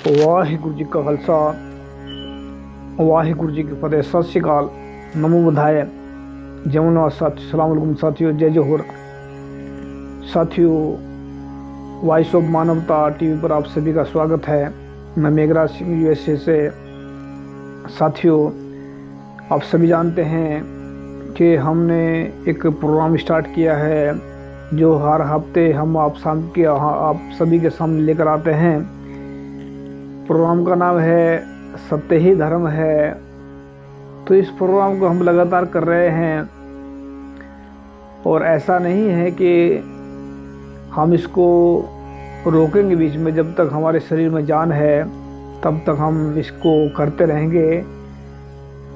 वाहिगुरु जी का खालसा वाहिगुरु जी की फतेह। सत श्री अकाल, नमो बुधाय, जमुना साथी, सलाम अलैकुम साथियों, जय जोहर साथियों। वॉइस ऑफ मानवता टीवी पर आप सभी का स्वागत है। मैं मेघराज सिंह यूएसए से। साथियों, आप सभी जानते हैं कि हमने एक प्रोग्राम स्टार्ट किया है जो हर हफ्ते हम आप सभी के सामने लेकर आते हैं। प्रोग्राम का नाम है सत्य ही धर्म है। तो इस प्रोग्राम को हम लगातार कर रहे हैं और ऐसा नहीं है कि हम इसको रोकेंगे बीच में। जब तक हमारे शरीर में जान है तब तक हम इसको करते रहेंगे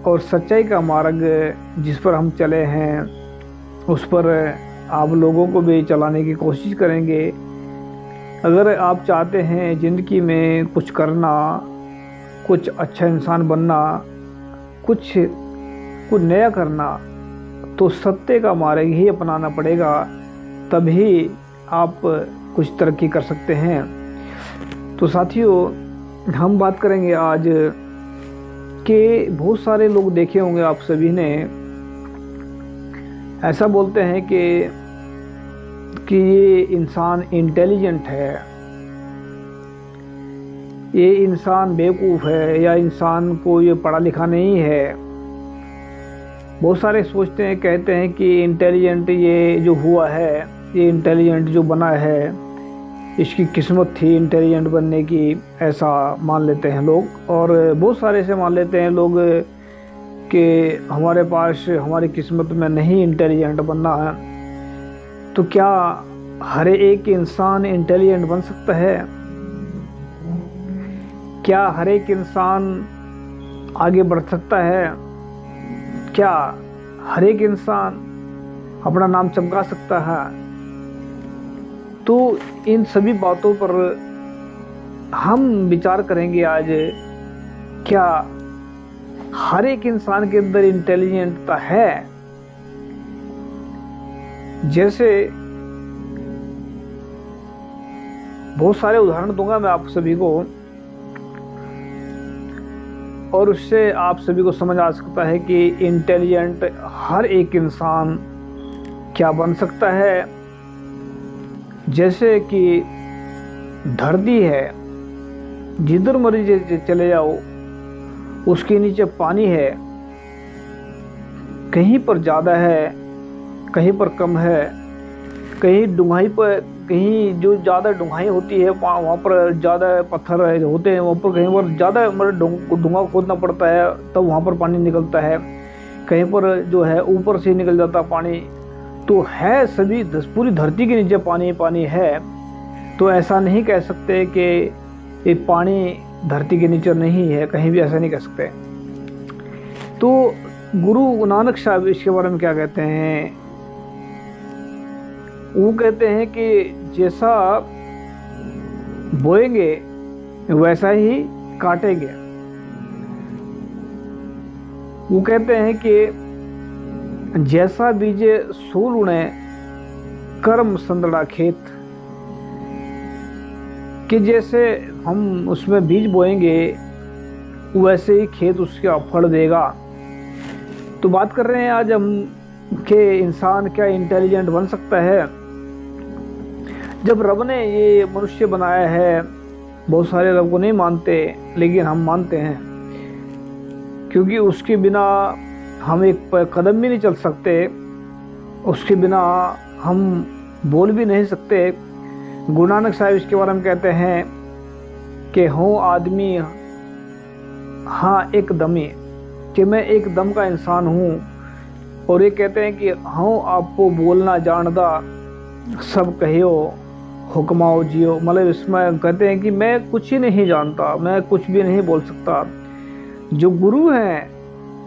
और सच्चाई का मार्ग जिस पर हम चले हैं उस पर आप लोगों को भी चलाने की कोशिश करेंगे। अगर आप चाहते हैं ज़िंदगी में कुछ करना, कुछ अच्छा इंसान बनना, कुछ नया करना, तो सत्य का मार्ग ही अपनाना पड़ेगा, तभी आप कुछ तरक्की कर सकते हैं। तो साथियों, हम बात करेंगे आज कि बहुत सारे लोग देखे होंगे आप सभी ने, ऐसा बोलते हैं कि ये इंसान इंटेलिजेंट है, ये इंसान बेवकूफ़ है, या इंसान को ये पढ़ा लिखा नहीं है। बहुत सारे सोचते हैं, कहते हैं कि इंटेलिजेंट ये जो हुआ है, ये इंटेलिजेंट जो बना है, इसकी किस्मत थी इंटेलिजेंट बनने की, ऐसा मान लेते हैं लोग। और बहुत सारे ऐसे मान लेते हैं लोग कि हमारे पास, हमारी किस्मत में नहीं इंटेलिजेंट बनना है। तो क्या हर एक इंसान इंटेलिजेंट बन सकता है? क्या हर एक इंसान आगे बढ़ सकता है? क्या हर एक इंसान अपना नाम चमका सकता है? तो इन सभी बातों पर हम विचार करेंगे आज। क्या हर एक इंसान के अंदर इंटेलिजेंटता है? जैसे बहुत सारे उदाहरण दूंगा मैं आप सभी को, और उससे आप सभी को समझ आ सकता है कि इंटेलिजेंट हर एक इंसान क्या बन सकता है। जैसे कि धरती है, जिधर मर्जी चले जाओ उसके नीचे पानी है, कहीं पर ज़्यादा है, कहीं पर कम है, कहीं डूंघाई पर, कहीं जो ज़्यादा डूंघाई होती है वहाँ पर ज़्यादा पत्थर होते हैं, वहाँ पर कहीं पर ज़्यादा डूंगा खोदना पड़ता है तब वहाँ पर पानी निकलता है, कहीं पर जो है ऊपर से निकल जाता पानी। तो है सभी पूरी धरती के नीचे पानी पानी है। तो ऐसा नहीं कह सकते कि ये पानी धरती के नीचे नहीं है, कहीं भी ऐसा नहीं कह सकते। तो गुरु नानक साहब इसके बारे में क्या कहते हैं? वो कहते हैं कि जैसा बोएंगे वैसा ही काटेंगे। वो कहते हैं कि जैसा बीजे सूल उड़े कर्म संदड़ा खेत, कि जैसे हम उसमें बीज बोएंगे वैसे ही खेत उसका फल देगा। तो बात कर रहे हैं आज हम कि इंसान क्या इंटेलिजेंट बन सकता है। जब रब ने ये मनुष्य बनाया है, बहुत सारे रब को नहीं मानते लेकिन हम मानते हैं, क्योंकि उसके बिना हम एक कदम भी नहीं चल सकते, उसके बिना हम बोल भी नहीं सकते। गुरु नानक साहब इसके बारे में कहते हैं कि हूँ आदमी हाँ एक दमी, कि मैं एक दम का इंसान हूँ। और ये कहते हैं कि हूँ आपको बोलना जानदा, सब कहियो हुक्माओ जियो। मतलब इसमें कहते हैं कि मैं कुछ ही नहीं जानता, मैं कुछ भी नहीं बोल सकता। जो गुरु हैं,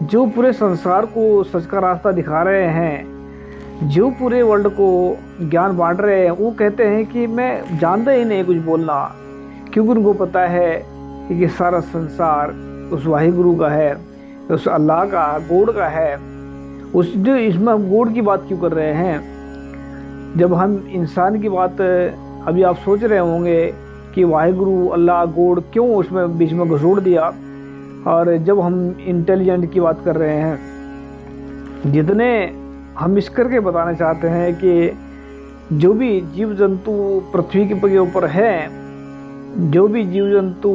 जो पूरे संसार को सच का रास्ता दिखा रहे हैं, जो पूरे वर्ल्ड को ज्ञान बांट रहे हैं, वो कहते हैं कि मैं जानता ही नहीं कुछ बोलना, क्योंकि उनको पता है कि ये सारा संसार उस वाहिगुरु का है, उस अल्लाह का, गॉड का है। उस जो इसमें हम गॉड की बात क्यों कर रहे हैं? जब हम इंसान की बात, अभी आप सोच रहे होंगे कि वाहिगुरु अल्लाह गॉड क्यों उसमें बीच में घुसूड़ दिया। और जब हम इंटेलिजेंट की बात कर रहे हैं, जितने हम इस करके बताना चाहते हैं कि जो भी जीव जंतु पृथ्वी के ऊपर है, जो भी जीव जंतु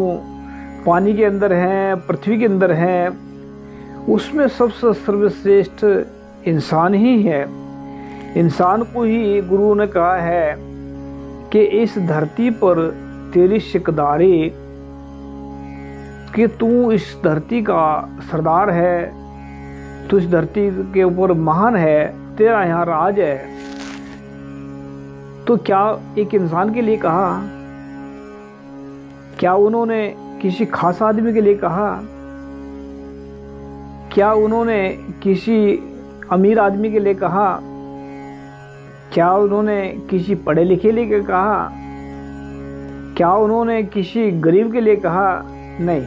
पानी के अंदर हैं, पृथ्वी के अंदर हैं, उसमें सबसे सर्वश्रेष्ठ इंसान ही है। इंसान को ही गुरु ने कहा है कि इस धरती पर तेरी सिकदारी, कि तू इस धरती का सरदार है, तू इस धरती के ऊपर महान है, तेरा यहाँ राज है। तो क्या एक इंसान के लिए कहा? क्या उन्होंने किसी खास आदमी के लिए कहा? क्या उन्होंने किसी अमीर आदमी के लिए कहा? क्या उन्होंने किसी पढ़े लिखे लिए कहा? क्या उन्होंने किसी गरीब के लिए कहा? नहीं,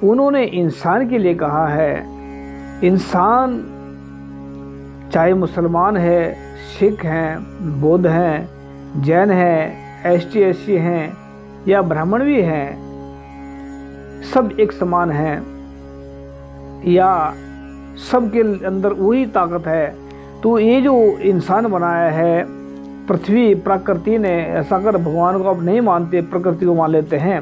उन्होंने इंसान के लिए कहा है। इंसान चाहे मुसलमान है, सिख हैं, बौद्ध हैं, जैन हैं, एसटी एससी हैं या ब्राह्मण भी हैं, सब एक समान हैं, या सब के अंदर वही ताकत है। तो ये जो इंसान बनाया है पृथ्वी, प्रकृति ने, ऐसा कर भगवान को अब नहीं मानते, प्रकृति को मान लेते हैं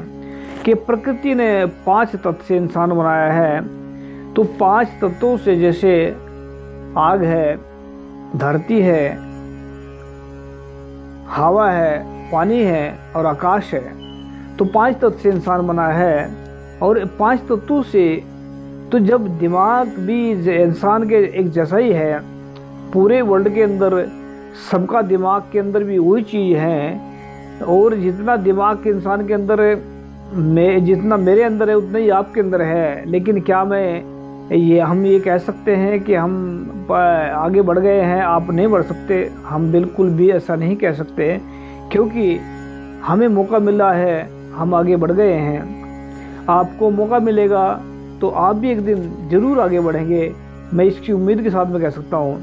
कि प्रकृति ने 5 तत्व से इंसान बनाया है। तो 5 तत्वों से, जैसे आग है, धरती है, हवा है, पानी है और आकाश है, तो 5 तत्व से इंसान बना है। और 5 तत्वों से तो जब दिमाग भी इंसान के एक जैसा ही है, पूरे वर्ल्ड के अंदर सबका दिमाग के अंदर भी वही चीज़ है, और जितना दिमाग इंसान के अंदर जितना मेरे अंदर है उतना ही आपके अंदर है। लेकिन क्या हम ये कह सकते हैं कि हम आगे बढ़ गए हैं, आप नहीं बढ़ सकते? हम बिल्कुल भी ऐसा नहीं कह सकते, क्योंकि हमें मौका मिला है, हम आगे बढ़ गए हैं। आपको मौका मिलेगा तो आप भी एक दिन जरूर आगे बढ़ेंगे, मैं इसकी उम्मीद के साथ में कह सकता हूँ।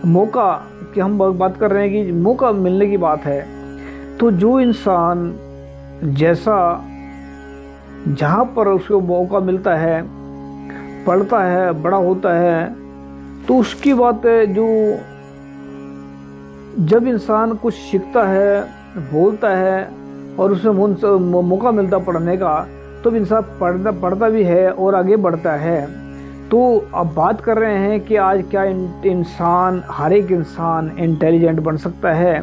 मौका कि हम बात कर रहे हैं कि मौका मिलने की बात है, तो जो इंसान जैसा जहाँ पर उसको मौका मिलता है, पढ़ता है, बड़ा होता है, तो उसकी बात है। जो जब इंसान कुछ सीखता है, बोलता है और उसे मौका मिलता पढ़ने का, तो इंसान पढ़ता भी है और आगे बढ़ता है। तो अब बात कर रहे हैं कि आज क्या इंसान, हर एक इंसान इंटेलिजेंट बन सकता है?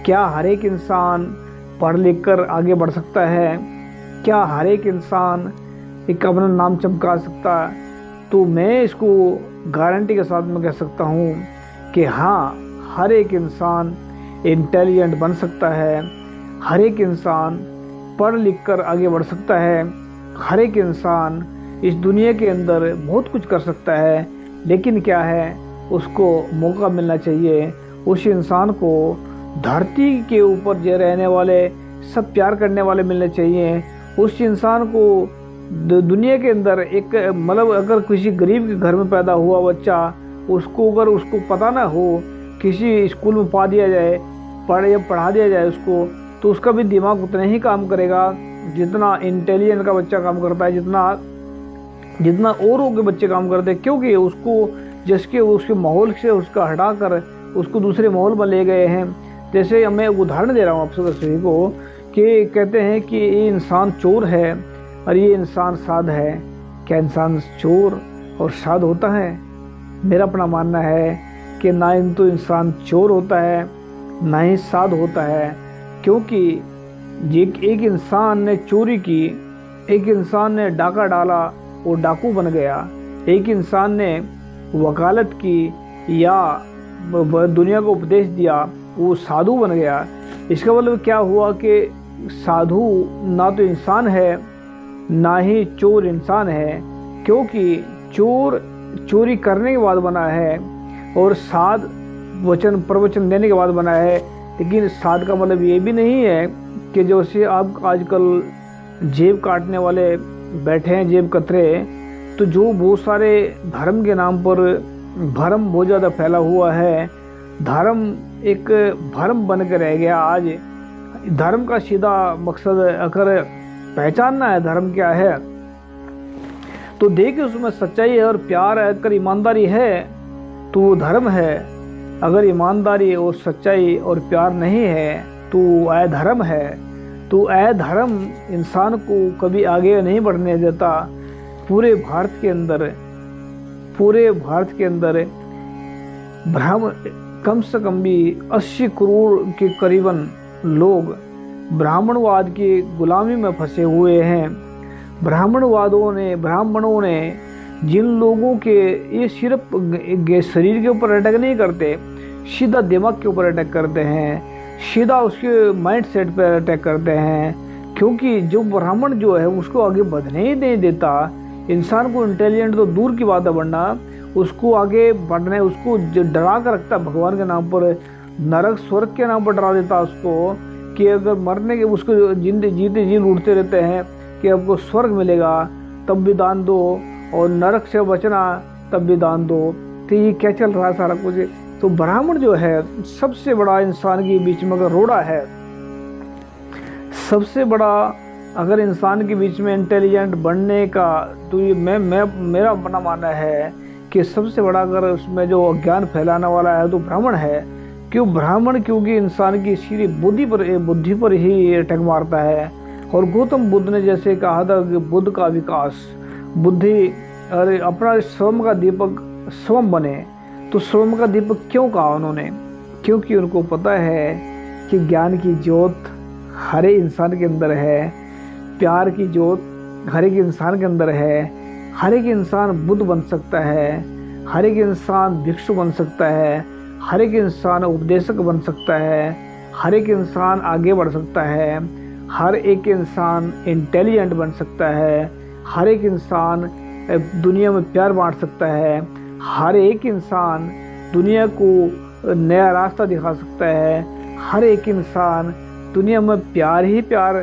क्या हर एक इंसान पढ़ लिख कर आगे बढ़ सकता है? क्या हर एक इंसान एक अपना नाम चमका सकता है? तो मैं इसको गारंटी के साथ में कह सकता हूँ कि हाँ, हर एक इंसान इंटेलिजेंट बन सकता है, हर एक इंसान पढ़ लिख कर आगे बढ़ सकता है, हर एक इंसान इस दुनिया के अंदर बहुत कुछ कर सकता है। लेकिन क्या है, उसको मौका मिलना चाहिए। उस इंसान को धरती के ऊपर जो रहने वाले सब प्यार करने वाले मिलने चाहिए। उस इंसान को दुनिया के अंदर एक मतलब अगर किसी गरीब के घर में पैदा हुआ बच्चा, उसको अगर उसको पता ना हो, किसी स्कूल में पा दिया जाए, पढ़ा दिया जाए उसको, तो उसका भी दिमाग उतना ही काम करेगा जितना इंटेलिजेंट का बच्चा काम करता है, जितना औरों के बच्चे काम करते हैं। क्योंकि उसको उसके माहौल से उसका हटाकर उसको दूसरे माहौल में ले गए हैं। जैसे मैं उदाहरण दे रहा हूँ आप सभी को कि कहते हैं कि ये इंसान चोर है और ये इंसान साध है। क्या इंसान चोर और साध होता है? मेरा अपना मानना है कि ना तो इंसान चोर होता है, ना ही साध होता है। क्योंकि एक इंसान ने चोरी की, एक इंसान ने डाका डाला, वो डाकू बन गया। एक इंसान ने वकालत की या दुनिया को उपदेश दिया, वो साधु बन गया। इसका मतलब क्या हुआ कि साधु ना तो इंसान है, ना ही चोर इंसान है। क्योंकि चोर चोरी करने के बाद बना है और साध प्रवचन देने के बाद बना है। लेकिन साध का मतलब ये भी नहीं है कि जैसे आप आजकल जेब काटने वाले बैठे हैं, जेब कतरे, तो जो बहुत सारे धर्म के नाम पर भ्रम बहुत ज़्यादा फैला हुआ है। धर्म एक भ्रम बन के रह गया। आज धर्म का सीधा मकसद अगर पहचानना है धर्म क्या है, तो देखिए उसमें सच्चाई है और प्यार है। अगर ईमानदारी है तो वो धर्म है, अगर ईमानदारी और सच्चाई और प्यार नहीं है तो अधर्म है। तो अधर्म इंसान को कभी आगे नहीं बढ़ने देता। पूरे भारत के अंदर ब्राह्मण कम से कम भी 80 करोड़ के करीबन लोग ब्राह्मणवाद की गुलामी में फंसे हुए हैं। ब्राह्मणों ने जिन लोगों के, ये सिर्फ शरीर के ऊपर अटैक नहीं करते, सीधा दिमाग के ऊपर अटैक करते हैं, सीधा उसके माइंड सेट पर अटैक करते हैं। क्योंकि जो ब्राह्मण जो है उसको आगे बढ़ने ही नहीं देता। इंसान को इंटेलिजेंट तो दूर की बात है बनना, उसको आगे बढ़ने, उसको डरा कर रखता है भगवान के नाम पर, नरक स्वर्ग के नाम पर डरा देता उसको कि अगर मरने के उसको जीते जी लूटते रहते हैं कि आपको स्वर्ग मिलेगा तब भी दान दो और नरक से बचना तब भी दान दो। तो ये क्या चल रहा है सारा कुछ। तो ब्राह्मण जो है सबसे बड़ा इंसान के बीच में अगर रोड़ा है, सबसे बड़ा अगर इंसान के बीच में इंटेलिजेंट बनने का, तो ये मेरा अपना मानना है कि सबसे बड़ा अगर उसमें जो ज्ञान फैलाने वाला है तो ब्राह्मण है। क्योंकि इंसान की सीधी बुद्धि पर ही अटैक मारता है। और गौतम बुद्ध ने जैसे कहा था कि बुद्ध का विकास बुद्धि, अरे अपना स्वयं का दीपक स्वयं बने। तो स्वयं का दीपक क्यों कहा उन्होंने? क्योंकि उनको पता है कि ज्ञान की ज्योत हर एक इंसान के अंदर है, प्यार की ज्योत हर एक इंसान के अंदर है। हर एक इंसान बुद्ध बन सकता है, हर एक इंसान भिक्षु बन सकता है, हर एक इंसान उपदेशक बन सकता है, हर एक इंसान आगे बढ़ सकता है, हर एक इंसान इंटेलिजेंट बन सकता है, हर एक इंसान दुनिया में प्यार बांट सकता है, हर एक इंसान दुनिया को नया रास्ता दिखा सकता है, हर एक इंसान दुनिया में प्यार ही प्यार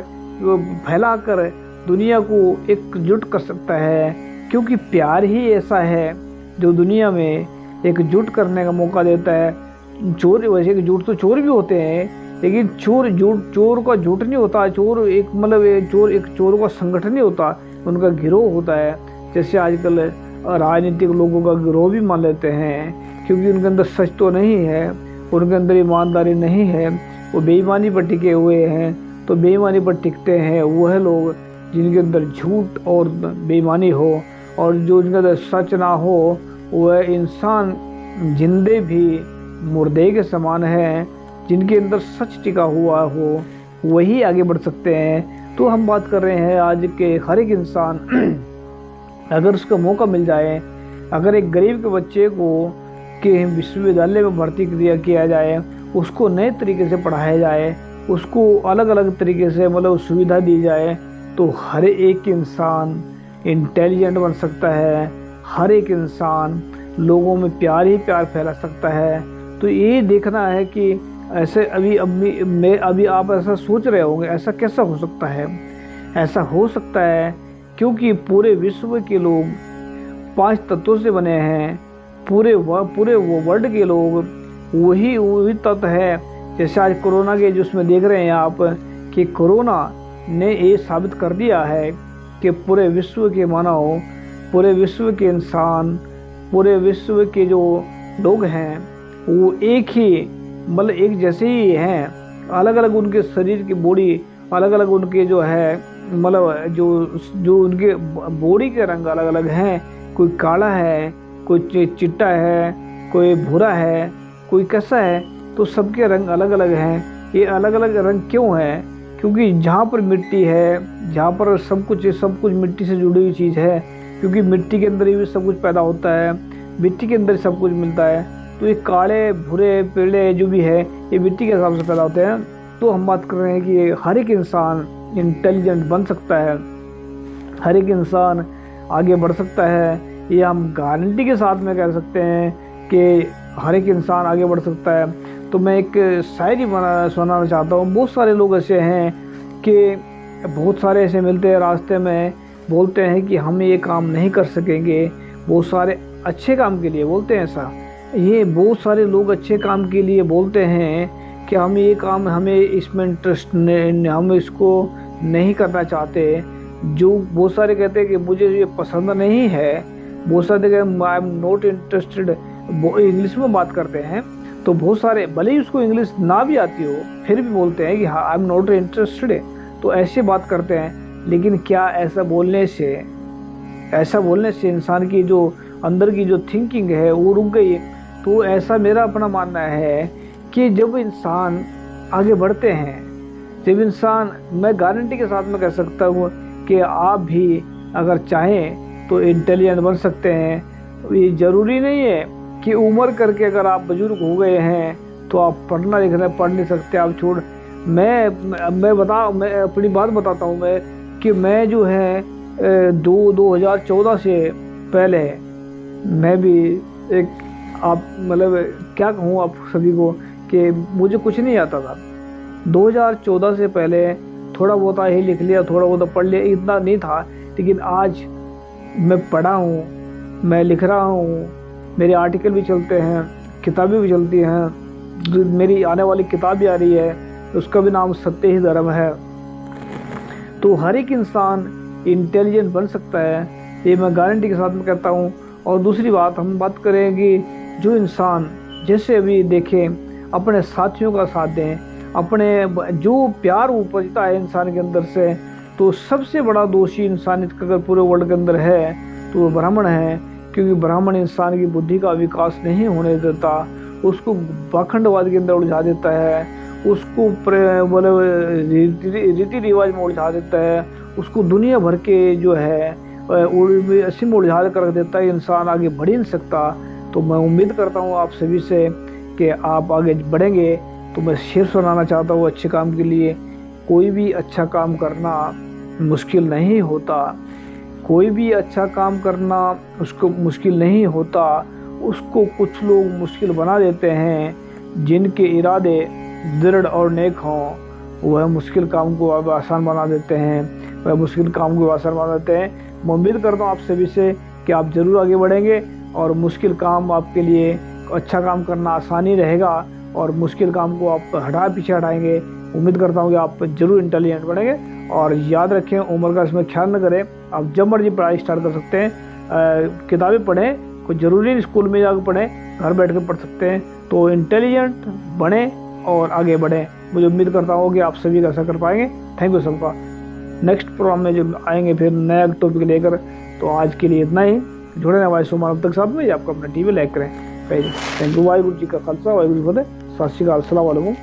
फैलाकर दुनिया को एकजुट कर सकता है। क्योंकि प्यार ही ऐसा है जो दुनिया में एकजुट करने का मौका देता है। चोर, वैसे झूठ तो चोर भी होते हैं, लेकिन चोर का झूठ नहीं होता। चोर एक चोर का संगठन नहीं होता, उनका गिरोह होता है। जैसे आजकल राजनीतिक लोगों का गिरोह भी मान लेते हैं, क्योंकि उनके अंदर सच तो नहीं है, उनके अंदर ईमानदारी नहीं है, वो बेईमानी पर टिके हुए हैं। तो बेईमानी पर टिकते हैं वह लोग जिनके अंदर झूठ और बेईमानी हो, और जो उनके अंदर सच ना हो वह इंसान जिंदे भी मुर्दे के समान है। जिनके अंदर सच टिका हुआ हो वही आगे बढ़ सकते हैं। तो हम बात कर रहे हैं आज के हर एक इंसान अगर उसका मौका मिल जाए, अगर एक गरीब के बच्चे को के विश्वविद्यालय में भर्ती किया जाए, उसको नए तरीके से पढ़ाया जाए, उसको अलग अलग तरीके से सुविधा दी जाए, तो हर एक इंसान इंटेलिजेंट बन सकता है, हर एक इंसान लोगों में प्यार ही प्यार फैला सकता है। तो ये देखना है कि ऐसे अभी आप ऐसा सोच रहे होंगे, ऐसा कैसा हो सकता है? ऐसा हो सकता है क्योंकि पूरे विश्व के लोग 5 तत्वों से बने हैं। पूरे वर्ल्ड के लोग वही तत्व है। जैसे आज कोरोना के जो उसमें देख रहे हैं आप कि कोरोना ने ये साबित कर दिया है कि पूरे विश्व के मानव, पूरे विश्व के इंसान, पूरे विश्व के जो लोग हैं वो एक जैसे ही हैं। अलग अलग उनके शरीर की बॉडी, अलग अलग उनके जो है जो उनके बॉडी के रंग अलग अलग हैं। कोई काला है, कोई चिट्टा है, कोई भूरा है, कोई कैसा है। तो सबके रंग अलग अलग हैं। ये अलग अलग रंग क्यों है? क्योंकि जहाँ पर मिट्टी है, जहाँ पर सब कुछ मिट्टी से जुड़ी हुई चीज़ है। क्योंकि मिट्टी के अंदर ही सब कुछ पैदा होता है, मिट्टी के अंदर सब कुछ मिलता है। तो ये काले भूरे पीले जो भी है ये मिट्टी के हिसाब से पैदा होते हैं। तो हम बात कर रहे हैं कि हर एक इंसान इंटेलिजेंट बन सकता है, हर एक इंसान आगे बढ़ सकता है। ये हम गारंटी के साथ में कह सकते हैं कि हर एक इंसान आगे बढ़ सकता है। तो मैं एक शायरी सुनाना चाहता हूँ। बहुत सारे लोग ऐसे हैं कि बहुत सारे ऐसे मिलते हैं रास्ते में, बोलते हैं कि हम ये काम नहीं कर सकेंगे। बहुत सारे अच्छे काम के लिए बोलते हैं ऐसा, ये बहुत सारे लोग अच्छे काम के लिए बोलते हैं कि हम ये काम हमें इसमें इंटरेस्ट नहीं, हम इसको नहीं करना चाहते। जो बहुत सारे कहते हैं कि मुझे ये पसंद नहीं है, बहुत सारे कहते I am not interested, English में बात करते हैं। तो बहुत सारे भले ही उसको इंग्लिश ना भी आती हो फिर भी बोलते हैं कि हाँ आई एम नॉट इंटरेस्टेड, तो ऐसे बात करते हैं। लेकिन क्या ऐसा बोलने से इंसान की जो अंदर की जो थिंकिंग है वो रुक गई? तो ऐसा मेरा अपना मानना है कि जब इंसान आगे बढ़ते हैं, जब इंसान, मैं गारंटी के साथ में कह सकता हूँ कि आप भी अगर चाहें तो इंटेलिजेंट बन सकते हैं। ये ज़रूरी नहीं है कि उम्र करके अगर आप बुजुर्ग हो गए हैं तो आप पढ़ नहीं सकते, आप छोड़। मैं अपनी बात बताता हूँ मैं कि मैं जो है 2014 से पहले मैं भी एक, आप मतलब क्या कहूँ आप सभी को कि मुझे कुछ नहीं आता था। 2014 से पहले थोड़ा बहुत ही लिख लिया, थोड़ा बहुत पढ़ लिया, इतना नहीं था। लेकिन आज मैं पढ़ा हूँ, मैं लिख रहा हूँ, मेरे आर्टिकल भी चलते हैं, किताबें भी चलती हैं। मेरी आने वाली किताब भी आ रही है, उसका भी नाम सत्य ही धर्म है। तो हर एक इंसान इंटेलिजेंट बन सकता है, ये मैं गारंटी के साथ में कहता हूँ। और दूसरी बात, हम बात करें कि जो इंसान जैसे अभी देखें अपने साथियों का साथ दें, अपने जो प्यार उपजता है इंसान के अंदर से, तो सबसे बड़ा दोषी इंसानियत का अगर पूरे वर्ल्ड के अंदर है तो वो ब्राह्मण है। क्योंकि ब्राह्मण इंसान की बुद्धि का विकास नहीं होने देता, उसको पाखंडवाद के अंदर उलझा देता है, उसको मतलब रीति रिवाज में उलझा देता है, उसको दुनिया भर के जो है ऐसे में उलझा कर रख देता है, इंसान आगे बढ़ ही नहीं सकता। तो मैं उम्मीद करता हूँ आप सभी से कि आप आगे बढ़ेंगे। तो मैं शेर सुनाना चाहता हूँ अच्छे काम के लिए, कोई भी अच्छा काम करना मुश्किल नहीं होता, कोई भी अच्छा काम करना उसको मुश्किल नहीं होता, उसको कुछ लोग मुश्किल बना देते हैं। जिनके इरादे दृढ़ और नेक हों वह मुश्किल काम को अब आसान बना देते हैं, वह मुश्किल काम को आसान बना देते हैं। मैं उम्मीद करता हूँ आप सभी से कि आप ज़रूर आगे बढ़ेंगे और मुश्किल काम आपके लिए अच्छा काम करना आसानी रहेगा और मुश्किल काम को आप पीछे हटाएंगे। उम्मीद करता हूँ कि आप जरूर इंटेलिजेंट बनेंगे। और याद रखें, उम्र का इसमें ख्याल न करें, आप जब मर्जी पढ़ाई स्टार्ट कर सकते हैं। किताबें पढ़ें, कोई ज़रूरी नहीं स्कूल में जाकर पढ़ें, घर बैठ कर पढ़ सकते हैं। तो इंटेलिजेंट बने और आगे बढ़ें। मुझे उम्मीद करता हूँ कि आप सभी ऐसा कर पाएंगे। थैंक यू सबका। नेक्स्ट प्रोग्राम में जब आएंगे फिर नया टॉपिक लेकर, तो आज के लिए इतना ही। जुड़े रहें हमारे सोमवार तक साथ में, आपको अपना टीवी लाइक करें। Thank you. वाहिगुरू जी का खालसा, वाहिगुरू जी की फतेह। सत श्री अकाल, अस्सलाम वालेकुम।